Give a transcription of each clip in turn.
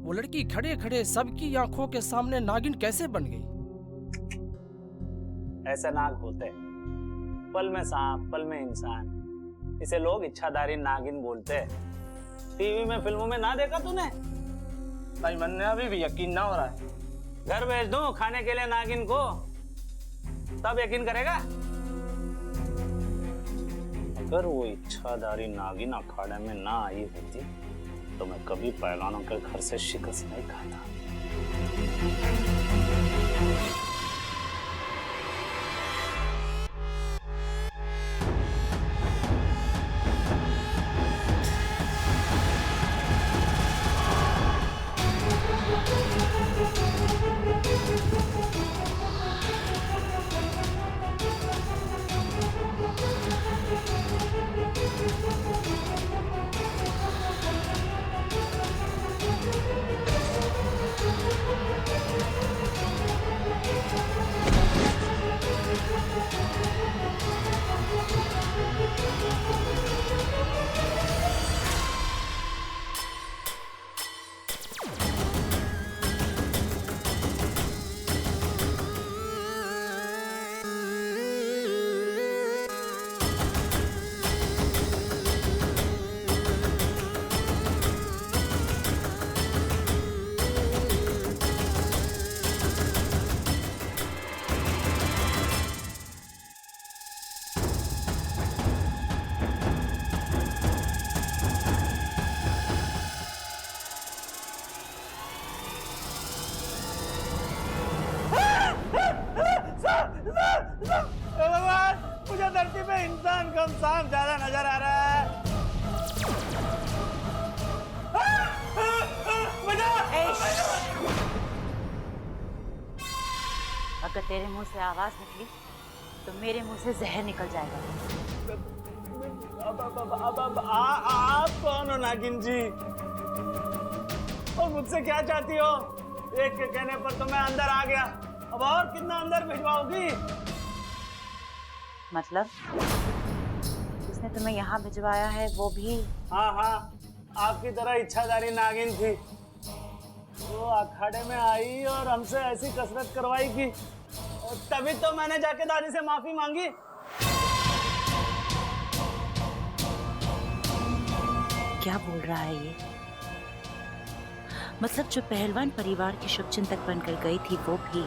वो लड़की खड़े खड़े सबकी आंखों के सामने नागिन कैसे बन गई? ऐसे नाग होते हैं, पल में सांप पल में इंसान। इसे लोग इच्छाधारी नागिन बोलते हैं। टीवी में फिल्मों में ना देखा तूने? भाई मन अभी भी यकीन ना हो रहा है। घर भेज दूं खाने के लिए नागिन को, तब यकीन करेगा। अगर वो इच्छाधारी नागिन अखाड़े में ना आई होती तो मैं कभी पहलवानों के घर से शिकस्त नहीं खाता। भगवान, मुझे धरती पे इंसान कम सांप ज्यादा नजर आ रहा है। अगर तेरे मुंह से आवाज निकली तो मेरे मुंह से जहर निकल जाएगा। आप कौन हो नागिन जी? और मुझसे क्या चाहती हो? एक के कहने पर तो मैं अंदर आ गया, अब और कितना अंदर भिजवाओगी? मतलब जिसने तुम्हें यहाँ भिजवाया है वो भी? हाँ हाँ, आपकी तरह इच्छाधारी नागिन थी। वो अखाड़े में आई और हमसे ऐसी कसरत करवाई कि तभी तो मैंने जाके दादी से माफी मांगी। क्या बोल रहा है ये? मतलब जो पहलवान परिवार की शुभचिंतक बनकर गई थी वो भी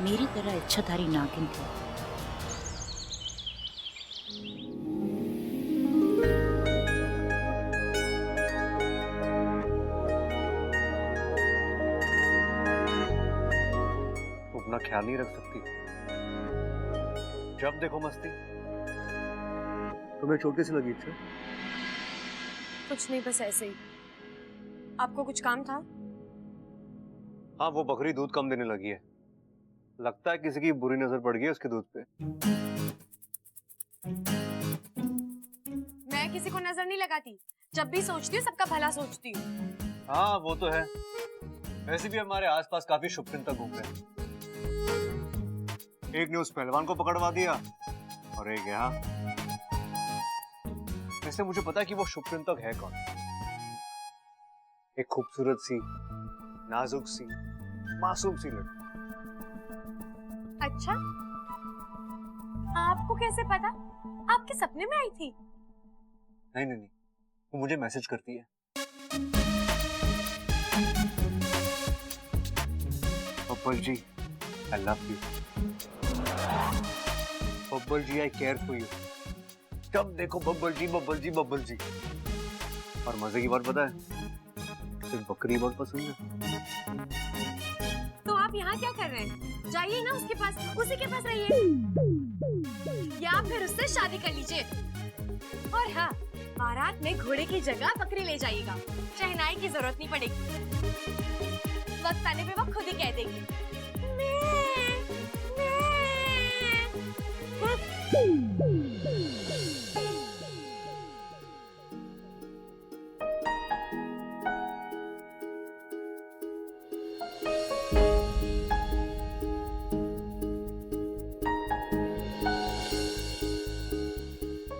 मेरी तरह इच्छाधारी नागिन थी। अपना ख्याल नहीं रख सकती, जब देखो मस्ती। तुम्हें चोट कैसी लगी? इच्छा कुछ नहीं, बस ऐसे ही। आपको कुछ काम था? हाँ, वो बकरी दूध कम देने लगी है। लगता है किसी की बुरी नजर पड़ गई है उसके दूध पे। मैं किसी को नजर नहीं लगाती, जब भी सोचती हूँ सबका भला सोचती हूँ। हाँ वो तो है, वैसे भी हमारे आसपास काफी शुभचिंतक घूम रहे हैं। एक ने उस पहलवान को पकड़वा दिया और एक यहाँ। वैसे मुझे पता है कि वो शुभचिंतक है कौन। एक खूबसूरत सी, नाजुक सी, मासूम सी लड़की। अच्छा, आपको कैसे पता? आपके सपने में आई थी? नहीं नहीं नहीं, वो मुझे मैसेज करती है। बब्बल जी, I love you. Babbal ji, I care for you. जब देखो बब्बल जी बब्बल जी बब्बल जी। और मजे की बात पता है, मुझे बकरी बहुत पसंद है। तो आप यहाँ क्या कर रहे हैं? जाइए ना उसके पास, उसी के पास रहिए, या फिर उससे शादी कर लीजिए। और हाँ, बारात में घोड़े की जगह बकरी ले जाइएगा, शहनाई की जरूरत नहीं पड़ेगी। वक्त आने पे वो खुद ही कह देगी।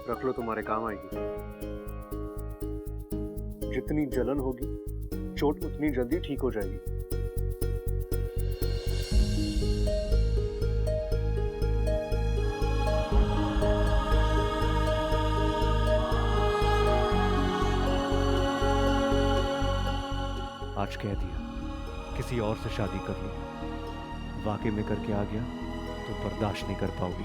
रख लो, तुम्हारे काम आएगी। जितनी जलन होगी चोट उतनी जल्दी ठीक हो जाएगी। आज कह दिया किसी और से शादी कर ली, वाकई में करके आ गया तो बर्दाश्त नहीं कर पाओगी।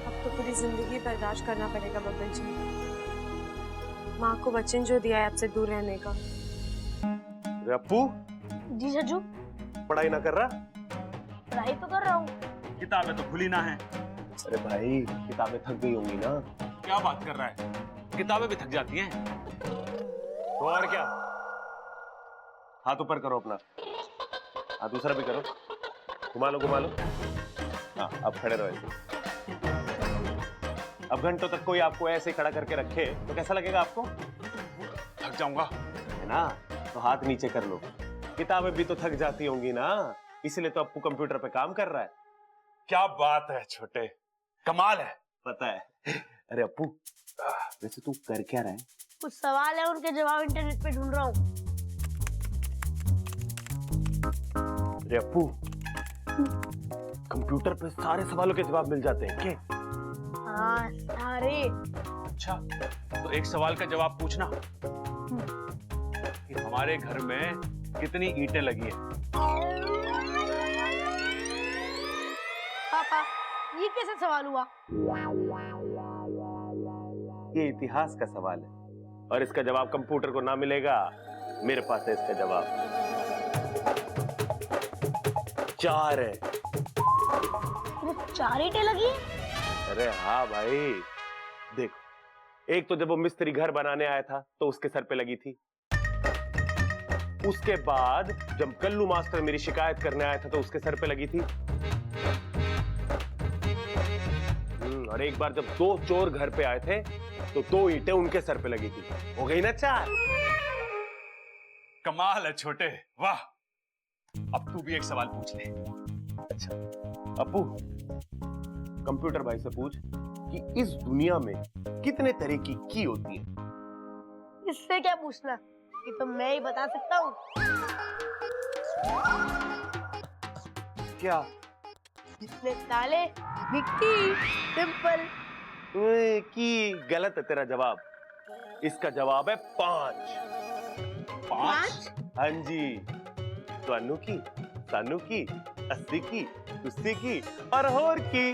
अब तो पूरी जिंदगी बर्दाश्त करना पड़ेगा बब्बन जी। माँ को वचन जो दिया है आपसे दूर रहने का। अरे अप्पू, जी सज्जू, पढ़ाई ना कर रहा? पढ़ाई तो कर रहा हूँ। किताबें तो खुली ना है। अरे भाई, किताबें थक गई होंगी ना? क्या बात कर रहा है, किताबें भी थक जाती हैं। तो और क्या, हाथ ऊपर करो अपना, हाथ दूसरा भी करो, घुमा लो घुमा लो। हाँ, अब खड़े रहो ऐसे। अब घंटों तक कोई आपको ऐसे खड़ा करके रखे तो कैसा लगेगा आपको? थक जाऊंगा है ना? तो हाथ नीचे कर लो। किताबें भी तो थक जाती होंगी ना, इसलिए तो अप्पू कंप्यूटर पे काम कर रहा है। क्या बात है छोटे, कमाल है। पता है। अरे अप्पू, वैसे तू कर क्या रहा है? कुछ सवाल है, उनके जवाब इंटरनेट पे ढूंढ रहा हूँ। अरे अप्पू, कंप्यूटर पे सारे सवालों के जवाब मिल जाते हैं क्या? हाँ सारे। अच्छा, तो एक सवाल का जवाब पूछना कि हमारे घर में कितनी ईंटें लगी है। पापा, ये कैसे सवाल हुआ? ये इतिहास का सवाल है और इसका जवाब कंप्यूटर को ना मिलेगा, मेरे पास है इसका जवाब। 4 है। सिर्फ 4 ईंटें लगी हैं? अरे हाँ भाई, देखो, एक तो जब वो मिस्त्री घर बनाने आया था तो उसके सर पे लगी थी। उसके बाद जब कल्लू मास्टर मेरी शिकायत करने आया था तो उसके सर पे लगी थी। और एक बार जब 2 चोर घर पे आए थे तो 2 ईंटें उनके सर पे लगी थी। हो गई ना 4। कमाल है छोटे, वाह। अब तू भी एक सवाल पूछ ले। अच्छा अप्पू, कंप्यूटर भाई से पूछ कि इस दुनिया में कितने तरह की की होती है? इससे क्या पूछना, ये तो मैं ही बता सकता हूँ। क्या? इसमें ताले, मिट्टी, सिंपल। की गलत है तेरा जवाब। इसका जवाब है 5। 5? हाँ जी, स्वानु की, सानू की, अस्सी की, तुस्सी की और होर की।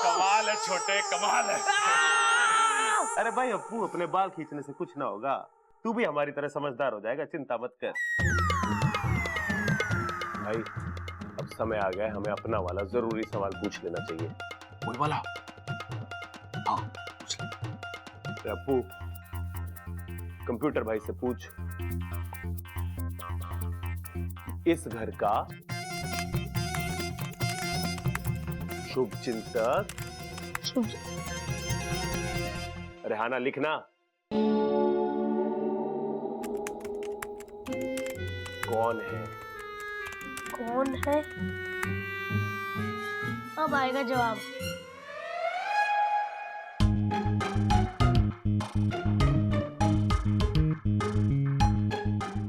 कमाल है छोटे, कमाल है। अरे भाई अप्पू, अपने बाल खींचने से कुछ ना होगा, तू भी हमारी तरह समझदार हो जाएगा, चिंता मत कर। भाई अब समय आ गया, हमें अपना वाला जरूरी सवाल पूछ लेना चाहिए। वही वाला? हाँ, पूछ ले। अप्पू, कंप्यूटर भाई से पूछ, इस घर का शुभ चिंतक। रेहाना लिखना। कौन है? कौन है? अब आएगा जवाब।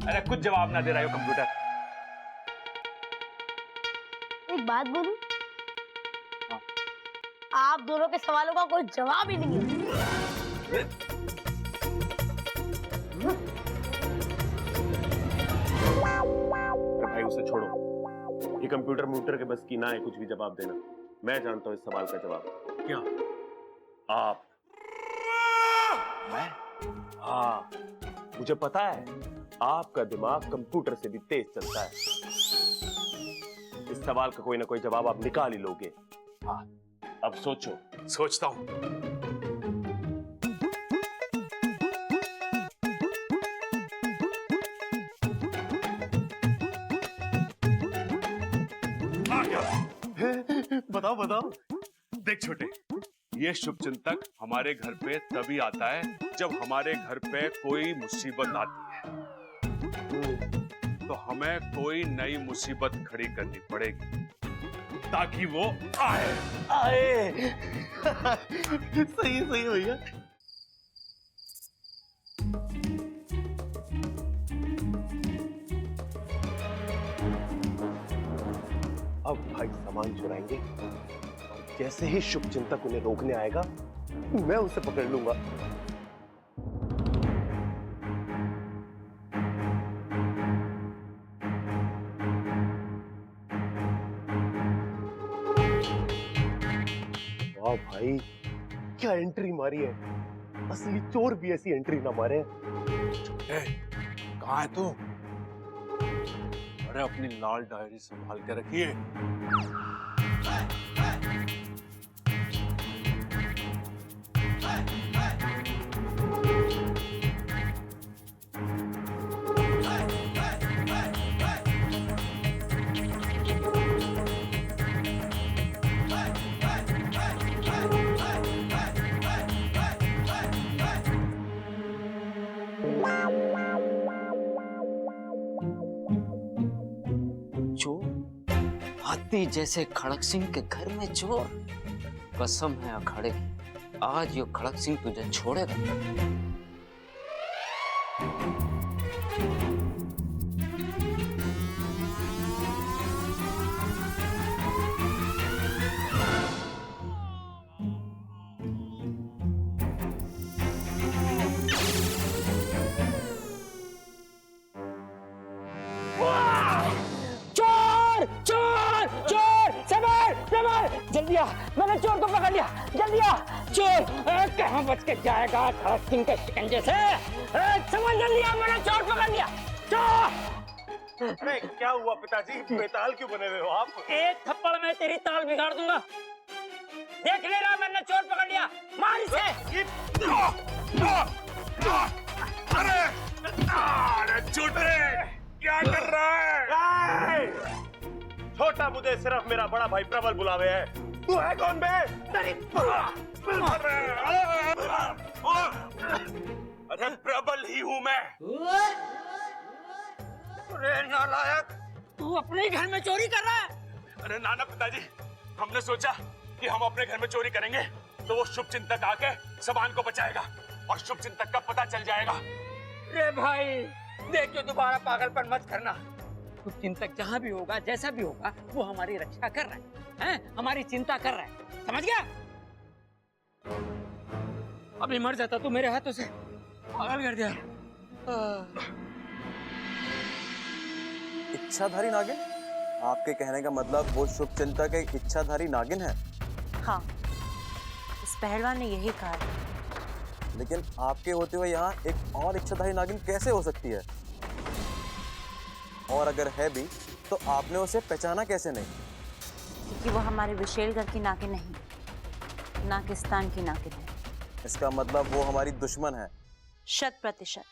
अरे कुछ जवाब ना दे रहा हो कंप्यूटर। एक बात बोलूं? आप दोनों के सवालों का कोई जवाब ही नहीं है। भाई उसे छोड़ो, ये कंप्यूटर म्यूटर के बस की ना है कुछ भी जवाब देना। मैं जानता हूं इस सवाल का जवाब। क्या? आप। मैं? हाँ, मुझे पता है आपका दिमाग कंप्यूटर से भी तेज चलता है। इस सवाल का कोई ना कोई जवाब आप निकाल ही लोगे। हाँ, अब सोचो। सोचता हूं। बताओ बताओ। देख छोटे, ये शुभ चिंतक हमारे घर पे तभी आता है जब हमारे घर पे कोई मुसीबत आती है। तो हमें कोई नई मुसीबत खड़ी करनी पड़ेगी ताकि वो आए। आए। सही सही भैया। अब भाई सामान चुराएंगे और जैसे ही शुभचिंतक उन्हें रोकने आएगा मैं उसे पकड़ लूंगा। वाह भाई क्या एंट्री मारी है। असली चोर भी ऐसी एंट्री ना मारे। कहाँ है तू? अरे अपनी लाल डायरी संभाल के रखिए। हाथी जैसे खड़क सिंह के घर में चोर। कसम है अखाड़े की, आज यो खड़क सिंह तुझे छोड़ेगा। जल्दी आ, मैंने चोर को पकड़ लिया। जल्दी आ, चोर कहाँ बच के जाएगा खड़क सिंह के शिकंजे से। समझ, जल्दी आ, मैंने चोर पकड़ लिया। चोर! अरे क्या हुआ पिताजी, बेताल क्यों बने हुए हो आप? एक थप्पड़ में तेरी ताल बिगाड़ दूंगा। देख ले रहा, मैंने चोर पकड़ लिया। मार इसे। अरे छोटे क्या कर रहा है? छोटा मुझे सिर्फ मेरा बड़ा भाई प्रबल बुलावे है। तू है कौन बे? अरे प्रबल ही हूँ मैं। अरे नालायक, तू अपने घर में चोरी कर रहा है? अरे नाना पिताजी, हमने सोचा कि हम अपने घर में चोरी करेंगे तो वो शुभचिंतक आके सामान को बचाएगा और शुभचिंतक का पता चल जाएगा। अरे भाई देखियो, दोबारा पागलपन मत करना। शुभचिंतक जहाँ भी होगा, जैसा भी होगा, वो हमारी रक्षा कर रहा है, हमारी चिंता कर रहा है, समझ गया? अभी मर जाता तू मेरे हाथों से। पागल कर दिया। इच्छाधारी नागिन? आपके कहने का मतलब वो शुभचिंतक एक इच्छाधारी नागिन है? हाँ, इस पहलवान ने यही कहा। लेकिन आपके होते हुए यहाँ एक और इच्छाधारी नागिन कैसे हो सकती है? और अगर है भी तो आपने उसे पहचाना कैसे नहीं? क्योंकि वो हमारे विशेलगढ़ की नागिन नहीं, नागिस्तान की नागिन है। इसका मतलब वो हमारी दुश्मन है? 100%।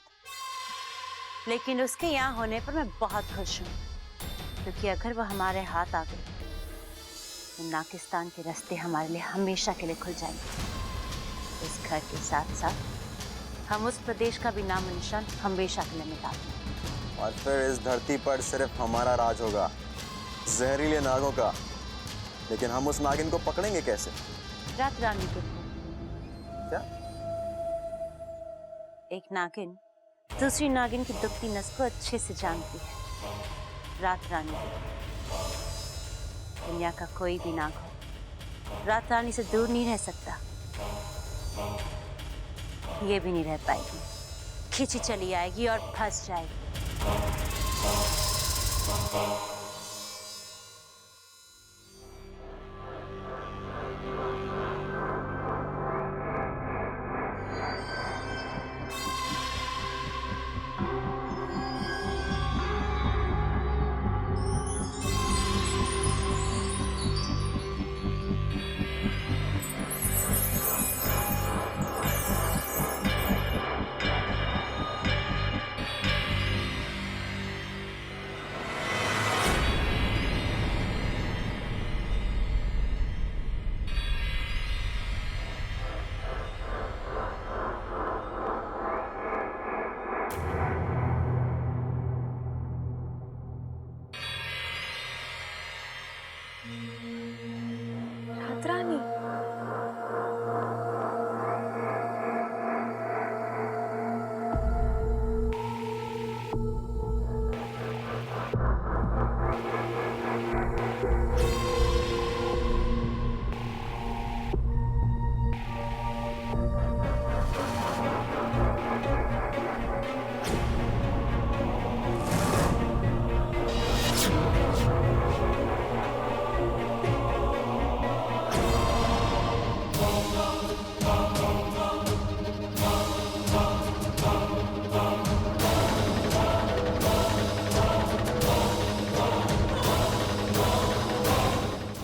लेकिन उसके यहाँ होने पर मैं बहुत खुश हूँ, क्योंकि अगर वो हमारे हाथ आ गई तो नागिस्तान के रास्ते हमारे लिए हमेशा के लिए खुल जाएंगे। इस घर के साथ साथ हम उस प्रदेश का भी नाम निशान हमेशा के लिए मिटा देंगे। और फिर इस धरती पर सिर्फ हमारा राज होगा, जहरीले नागों का। लेकिन हम उस नागिन को पकड़ेंगे कैसे? रात रानी के क्या? एक नागिन दूसरी नागिन की दुखती नस को अच्छे से जानती है। रात रानी, दुनिया का कोई भी नाग हो रात रानी से दूर नहीं रह सकता। ये भी नहीं रह पाएगी, खींची चली आएगी और फंस जाएगी। रातरानी।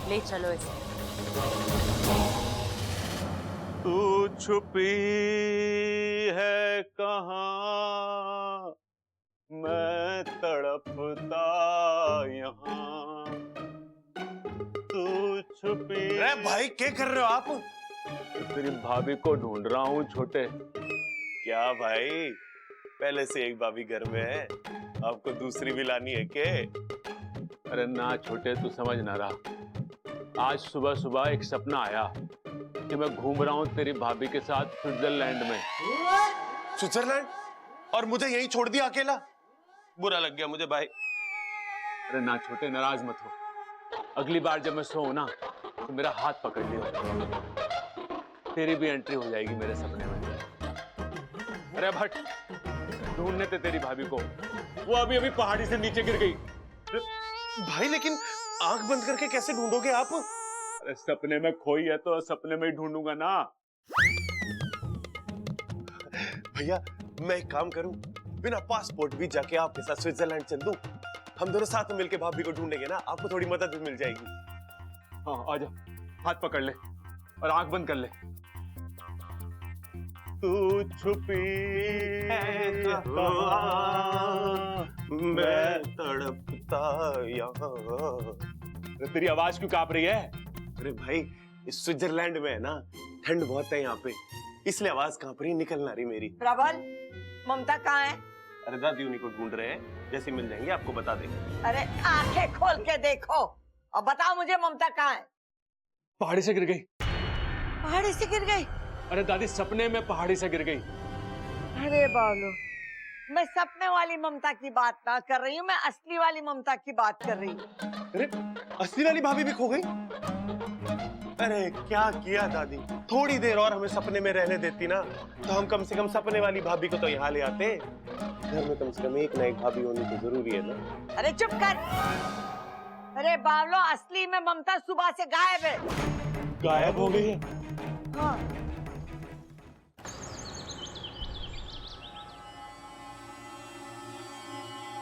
ले चलो इसे। तू छुपी है कहाँ, मैं तड़पता यहाँ। तू छुपी। अरे भाई क्या कर रहे हो आप? तेरी भाभी को ढूंढ रहा हूँ छोटे। क्या भाई, पहले से एक भाभी घर में है, आपको दूसरी भी लानी है क्या? अरे ना छोटे, तू समझ ना रहा। आज सुबह सुबह एक सपना आया कि मैं घूम रहा हूँ तेरी भाभी के साथ स्विट्जरलैंड में। स्विट्जरलैंड? और मुझे यहीं छोड़ दिया अकेला? बुरा लग गया मुझे भाई। अरे ना छोटे, नाराज मत हो। अगली बार जब मैं सोऊं ना तो मेरा हाथ पकड़ लियो, तेरी भी एंट्री हो जाएगी मेरे सपने में। अरे भट्ट, ढूंढने थे तेरी भाभी को, वो अभी अभी पहाड़ी से नीचे गिर गई। भाई लेकिन आंख बंद करके कैसे ढूंढोगे आप? अरे सपने में खोई है तो सपने में ही ढूंढूंगा ना। भैया मैं एक काम करूं, बिना पासपोर्ट भी जाके आपके साथ स्विट्जरलैंड चल दूं। हम दोनों साथ में मिलके भाभी को ढूंढेंगे ना, आपको थोड़ी मदद भी मिल जाएगी। हाँ आजा, हाथ पकड़ ले और आंख बंद कर ले। तू छुपी है कहाँ, मैं तड़पता यहाँ। तेरी आवाज क्यों कांप रही है? अरे भाई इस स्विट्जरलैंड में है ना, ठंड बहुत है यहाँ पे, इसलिए आवाज कांप रही, निकल ना रही मेरी। प्रबल, ममता कहाँ है? अरे दादी उन्हीं को ढूंढ रहे हैं, जैसे मिल जाएंगे आपको बता देंगे। अरे आंखें खोल के देखो और बताओ मुझे ममता कहाँ है? पहाड़ी से गिर गई। पहाड़ी से गिर गई? अरे दादी सपने में पहाड़ी से गिर गई। अरे बालू, मैं सपने वाली ममता की बात ना कर रही हूँ, मैं असली वाली ममता की बात कर रही हूँ। अरे असली वाली भाभी भी खो गई? अरे क्या किया दादी, थोड़ी देर और हमें सपने में रहने देती ना, तो हम कम से कम सपने वाली भाभी को तो यहाँ ले आते। घर में कम से कम एक ना एक भाभी होनी तो जरूरी है ना। अरे चुप कर। अरे बावलो, असली में ममता सुबह से गायब है। गायब हो गई है? हाँ।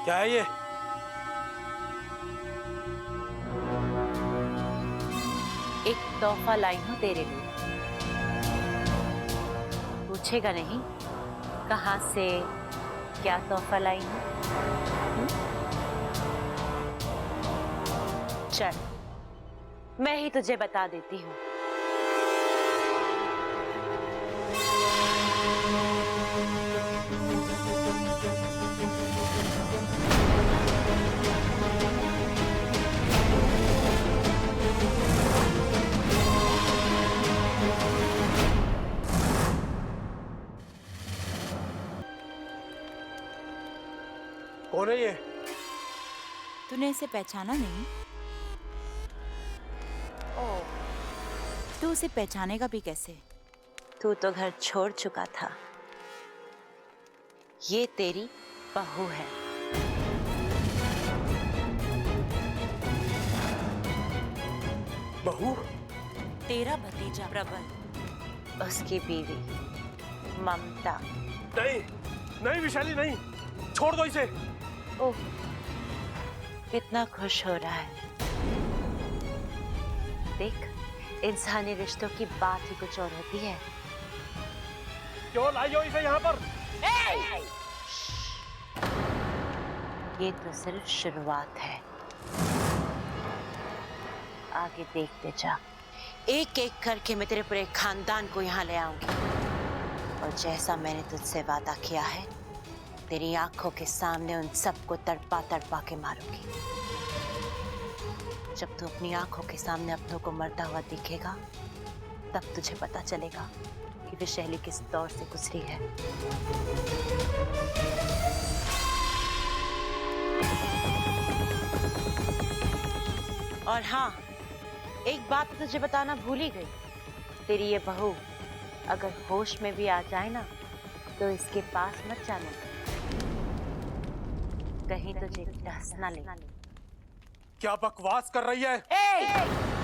क्या है ये? एक तोहफा लाई हूँ तेरे लिए। पूछेगा नहीं कहाँ से क्या तोहफा लाई हूँ? चल मैं ही तुझे बता देती हूँ। कौन है ये? तूने इसे पहचाना नहीं? ओ, तू उसे पहचानेगा भी कैसे? तू तो घर छोड़ चुका था। ये तेरी बहू है। बहू? तेरा भतीजा प्रबल। उसकी बीवी ममता। नहीं नहीं विशाली, नहीं, छोड़ दो इसे। ओह, कितना खुश हो रहा है। देख, इंसानी रिश्तों की बात ही कुछ और होती है। क्यों लाई हो इसे यहाँ पर? ये तो सिर्फ शुरुआत है, आगे देखते जा। एक एक करके मैं तेरे पूरे खानदान को यहाँ ले आऊंगी और जैसा मैंने तुझसे वादा किया है, तेरी आंखों के सामने उन सबको तड़पा तड़पा के मारूंगी। जब तू अपनी आंखों के सामने अपनों को मरता हुआ दिखेगा तब तुझे पता चलेगा कि विशैली किस दौर से गुजरी है। और हाँ, एक बात तुझे बताना भूल ही गई। तेरी ये बहू अगर होश में भी आ जाए ना तो इसके पास मत जाना, कहीं तुझे डस ना ले। क्या बकवास कर रही है? ए!